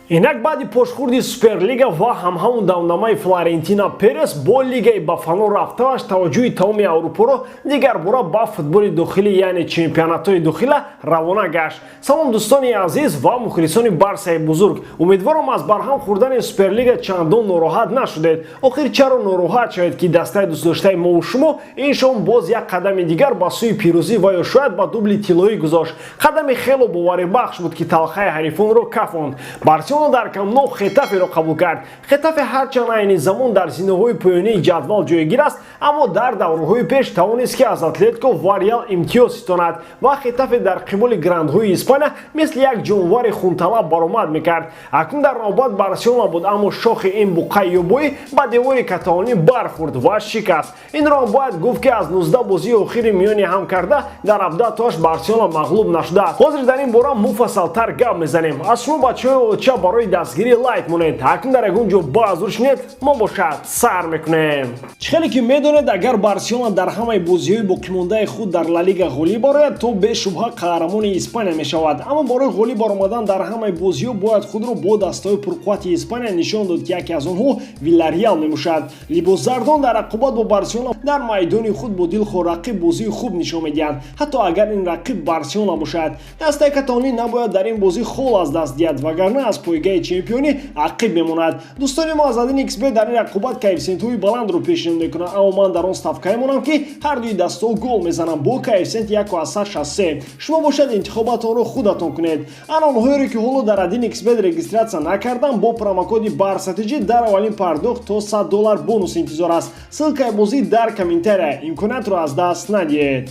инак баъди пошхурди Суперлига ва ҳамҳамун давнамаи Флорентино Перес бо лигаи ба фано рафтааш таваҷҷӯҳи тамоми Аврупоро дигар бора ба футболи дохилӣ, яъне чемпионатҳои дохила равона гашт. Салом дӯстони азиз ва мухлисони Барсаи бузург. Умедворам аз барҳам хӯрдани Суперлига чандон нороҳат нашудед. Охир чаро нороҳат шавед ки дастаи дӯстдоштаи мову шумо ин шом боз як қадами дигар ба сӯи пирӯзӣ ва ё шояд ба дубли тиллоӣ гузошт. Қадами хело боварибахш буд ки талхаи ҳарифонро кафонд. Барселона дар камноқ Хетаферо қабул кард. Хетафе ҳарчанд айни замон дар зиноҳои поёнии ҷадвал ҷойгир аст, аммо дар давраҳои пеш тавонист ки аз Атлетико ва Реал имтиёз ситонад ва Хетафе дар қиболи грандҳои Испания мисли як ҷонвари хунталаб баромад мекард. Акнун дар навбат Барселона буд, аммо шохи ин буқаи ёбоӣ ба девори каталонӣ бархӯрд ва шикаст. Инро бояд гуфт ки аз 19 бозии охири миёни ҳам карда дар 17 Барселона мағлуб нашудааст. Ҳозир дар ин бора муфассалтар гап мезанем. Аз шумо бачаҳои оча барои дастгирии лайк монед. Акнун дар ягон ҷо баъзур шунед, мо бошад сар мекунем. Чӣ хеле ки медонед, агар Барселона дар ҳамаи бозиҳои боқимондаи худ дар Ла Лига ғолиб барояд, то бешубҳа қаҳрамони Испания мешавад. Аммо барои ғолиб баромадан дар ҳамаи бозиҳо бояд худро бо дастаҳои пурқуввати Испания нишон дод ки яке аз онҳо Виллареал мебошад. Либосзардон дар рақобат бо Барселона дар майдони худ бо дилхор рақиб бозии хуб нишон медиҳанд, ҳатто агар ин рақиб Барселона бошад. Дастаи каталонӣ набояд дар ин бозӣ хол аз даст диҳад, вагарна аз пойгаи чемпионӣ ақиб мемонад. Дӯстони мо аз адин XB дар ин рақобат коэффициентҳои баландро пешниҳод мекунад, аммо ман дар он ставкаи монам ки ҳар дуи дастаҳо гол мезанам бо коэффициенти 1,63. Шумо бошад интихоботонро худатон кунед. Ана онҳоеро ки ҳоло дар адин XB регистратсия накардам, бо промокоди BARSATG дар аввалин пардохт то $100 бонус интизор аст. Ссилкаи бозӣ дар комментария. Имкониятро аз даст надиҳед.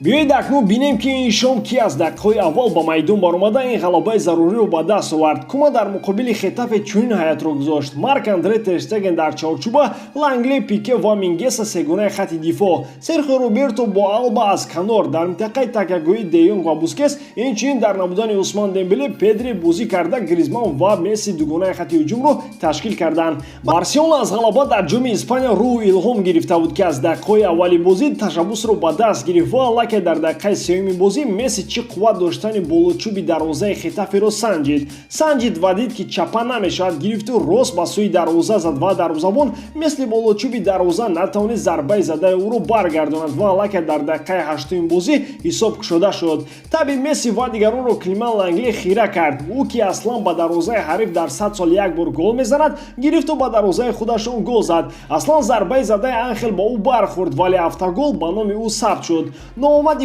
биёед акнун бинем ки ин шом ки аз дақиқаҳои аввал ба майдон баромада ин ғалабаи заруриро ба даст овард. Куман дар муқобили Хетафе чунин ҳаятро гузошт. Марк-Андре Тер Штеген дар чорчуба, Лангле, Пике ва Мингеса сегонаи хатти дифоъ, Серхио Роберто бо Алба аз канор, дар минтақаи такягӯи Де Йонг ва Бускетс, инчунин дар набудани Усман Дембеле, Педри бозӣ карда, Гризман ва Месси дугонаи хатти ҳуҷумро ташкил карданд. Барселона аз ғалаба дар ҷоми Испания рӯҳу илҳом гирифта буд ки аз дақиқаҳои аввали бозӣ tashabbусро ба даст гирифт ва ки дар дақиқаи сеюми бозӣ Месси чӣ қувват доштани болочӯби дарвозаи Хетаферо санҷид ва дид ки чапа намешавад, гирифту рост ба сӯи дарвоза зад ва дарвозабон мисли болочӯби дарвоза натавонист зарбаи задаи ӯро баргардонад ва аллакай дар дақиқаи 8 бозӣ ҳисоб кушода шуд. Таби Месси ва дигаронро Климан Лангле хира кард. Ӯ ки аслан ба дарвозаи ҳариф дар 100 сол як бор гол мезанад, гирифту ба дарвозаи худашон гол зад. Аслан зарбаи задаи Анхел ба ӯ бархӯрд, вале автогол ба номи ӯ сабт шуд. Ноомади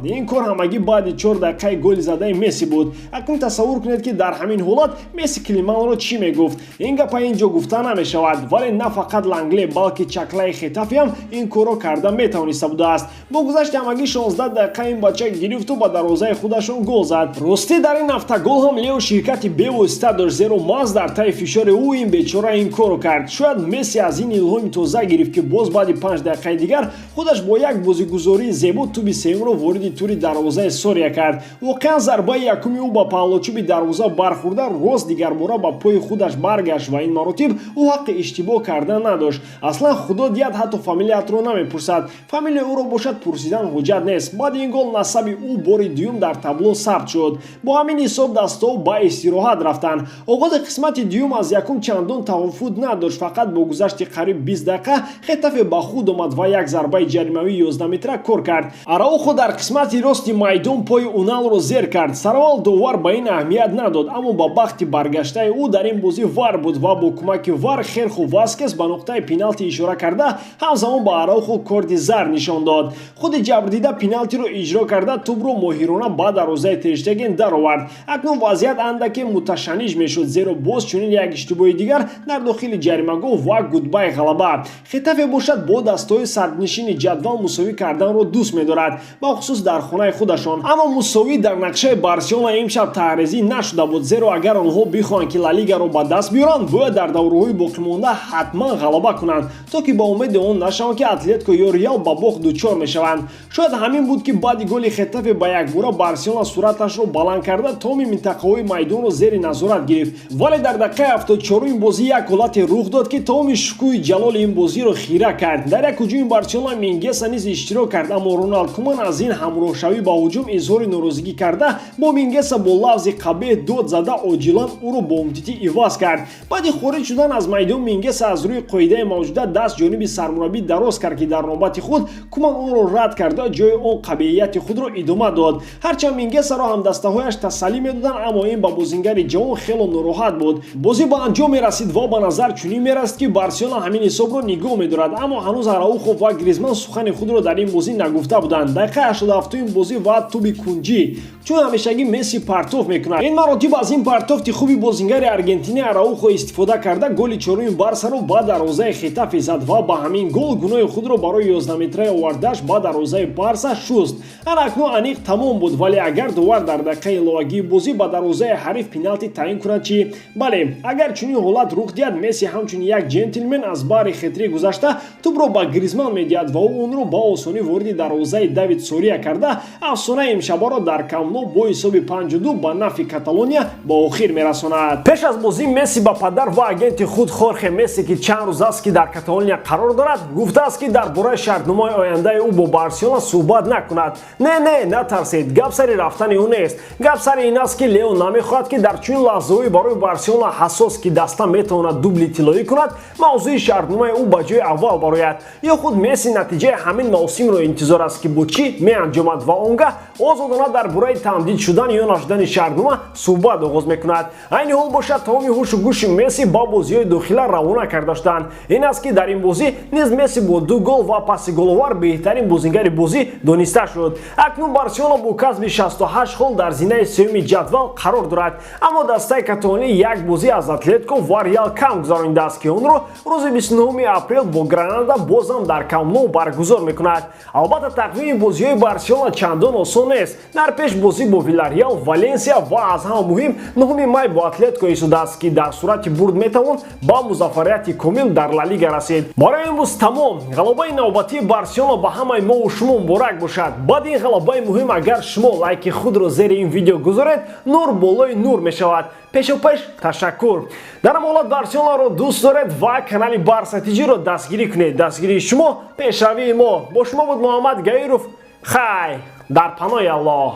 ин кор ҳамагӣ баъди 4 дақиқаи голи задаи Месси буд. Акнун тасаввур кунед ки дар ҳамин ҳолат Месси Климанро чӣ мегуфт. Ин гапа ин ҷо гуфта намешавад, вале на фақат Лангле, балки чаклаи Хетафе ҳам ин корро карда метавониста будааст. Бо гузашти ҳамагӣ 16 дақиқа ин бача гирифту ба дарвозаи худашон гол зад. Ростӣ дар ин автогол ҳам Лео ширкати бевосита дошт, зеро маҳз дар таи фишори ӯ ин бечора ин корро кард. Шояд Месси аз ин илҳоми тоза гирифт ки боз баъди 5 дақиқаи дигар худаш бо як бозигузории зебо туби сеюмро вориди тури дарвозаи Сория кард. Воқеан зарбаи якуми ӯ ба паҳлочӯби дарвоза бархӯрда, рост дигарбора ба пои худаш баргашт ва ин маротиб ӯ ҳаққи иштибоҳ кардан надошт. Аслан худо диҳад ҳатто фамилиятро намепурсад. Фамилияи ӯро бошад пурсидан ҳуҷҷат нест. Баъди ин гол насаби ӯ бори дуюм дар табло сабт шуд. Бо ҳамин ҳисоб дастаҳо ба истироҳат рафтанд. Оғози қисмати дуюм аз якум чандон тавофут надошт. Фақат бо гузашти қариб 20 дақиқа Хетафе ба худ омад ва як зарбаи ҷаримавии 11 метра кор кард. Араухо дар қисмати рости майдон пои Уналро зер кард. Сараввал довар ба ин аҳамият надод, аммо ба бахти баргаштаи ӯ дар ин бозӣ вар буд ва бо кӯмаки вар Херхо Васкес ба нуқтаи пеналти ишора карда ҳамзамон ба Араухо корти зар нишон дод. худи ҷабрдида пеналтиро иҷро карда тӯбро моҳирона ба дарвозаи Тер Штеген даровард. Акнун вазъият андаке муташанниж мешуд, зеро боз чунин як иштибоҳи дигар дар дохили ҷаримагоҳ ва гудбай ғалаба. Хетафе бошад бо дастаҳои сарнишини ҷадвал мусовӣ карданро дӯст медорад, бахусус дар хонаи худашон. Аммо мусовӣ дар нақшаи Барселона имшаб таъризӣ нашуда буд, зеро агар онҳо бихоҳанд ки Ла Лигаро ба даст биёранд, бояд дар давраҳои боқимонда ҳатман ғалаба кунанд, то ки ба умеди он нашаванд ки Атлетико ё Реал ба бох дучор мешаванд. Шояд ҳамин буд ки баъди голи Хетафе ба якбора Барселона суръаташро баланд карда томи минтақаҳои майдонро зери назорат гирифт. Вале дар дақиқаи 74 бозӣ як ҳолате рух дод ки тамоми шукӯҳи ҷалоли ин бозиро хира кард. Дар як ҳуҷуми Барселона Мингеса низ иштирок кард, аммо Роналд Куман аз ин ҳамроҳшавӣ ба ҳуҷум изҳори норозигӣ карда, бо Мингеса бо лафзи қабеҳ дод зада оҷилан ӯро бо умтитӣ иваз кард. баъди хориҷ шудан аз майдон Мингеса аз рӯи қоидаи мавҷуда даст ҷониби сармураббӣ дароз кард ки дар навбати худ Куман онро рад карда ҷои он қабеҳияти худро идома дод. ҳарчанд Мингесаро ҳамдастаҳояш тасаллӣ медоданд, аммо ин ба бозингари ҷавон хело нороҳат буд. бозӣ ба анҷом мерасид ва ба назар чунин мерасид ки Барселона ҳамин ҳисобро нигоҳ медорад, аммо ҳанӯз Араухо ва Гризман сухани худро дар ин бозӣ нагуфта буданд. Дақиқаи 87 бозӣ ва туби кунҷӣ, чун ҳамешагӣ Месси партоф мекунад. ин маротиб аз ин партофти хуби бозингари аргентинӣ Араухо истифода карда голи чорumi Барсаро ба дарвозаи Хетафе зад ва ба ҳамин гол гуноҳи худро барои 11-метраи овардаш ба дарвозаи Барса шуст. Анакнун аниқ тамом буд, вале агар дувар дар дақиқаи иловагии бозӣ ба дарвозаи ҳариф пеналти таъин кунад чӣ? Бале, агар чунин ҳолат рух диҳад, Месси ҳамчун як ҷентлмен аз баҳри хетрӣ гузашта тӯбро ба Гризман медиҳад ва ӯ онро ба осонӣ вориди дарвозаи Давид Сория карда афсонаи имшабаро дар Камно бо ҳисоби 5-2 ба нафи Каталония ба охир мерасонад. Пеш аз бозӣ Месси ба падар ва агенти худ Хорхе Месси, ки чанд рӯз аст ки дар Каталония қарор дорад, гуфтааст ки дар бораи шартномаи ояндаи ӯ бо Барселона суҳбат накунад. Не, натарсед, гап сари рафтани ӯ нест. Гап сари ин аст ки Лео намехоҳад ки дар чунин лаҳзаҳои барои Барселона ҳассос, ки даста метавонад дубли тиллоӣ кунад, мавзӯи шартномаи ӯ ба ҷои аввал барояд. ё худ Месси натиҷаи ҳамин мавсимро интизор аст ки бо чӣ меанҷомад ва онгоҳ озодона дар бораи тамдид шудан ё нашудани шартнома суҳбат оғоз мекунад. айни ҳол бошад, тамоми ҳушу гӯши Месси ба бозиҳои дохила равона карда шуданд. ин аст ки дар ин бозӣ низ Месси бо 2 гол ва паси головар беҳтарин бозингари бозӣ дониста шуд. акнун Барселона бо касби 68 хол дар зинаи сеюми ҷадвал қарор дорад, аммо дастаи каталонӣ як бозӣ аз Атлетико ва Реал кам гузаронидааст ки онро рӯзи 29 апрел бо Гранада бозам дар Камно баргузор мекунад. албатта тақвими бозиҳои Барселона чандон осон нест. дар пеш бозӣ бо Виларреал, Валенсия ва аз ҳама муҳим 9 май бо Атлетико исудааст ки дар сурати бурд метавон ба музаффарияти комил дар Ла Лига расид. барои имрӯз тамом. ғалабаи навбатии Барселона ба ҳамаи мову шумо муборак бошад. баъди ин ғалабаи муҳим агар шумо лайки худро зери ин видео гузоред, нур болои нур мешавад. пешопеш ташаккур. дар ин ҳолат Барселонаро дӯст доред ва канали Барса TG-ро дастгирӣ кунед. дастгирии шумо пешравии мо. бо шумо буд Муҳаммад Гаиров. хай дар паноҳи Аллоҳ.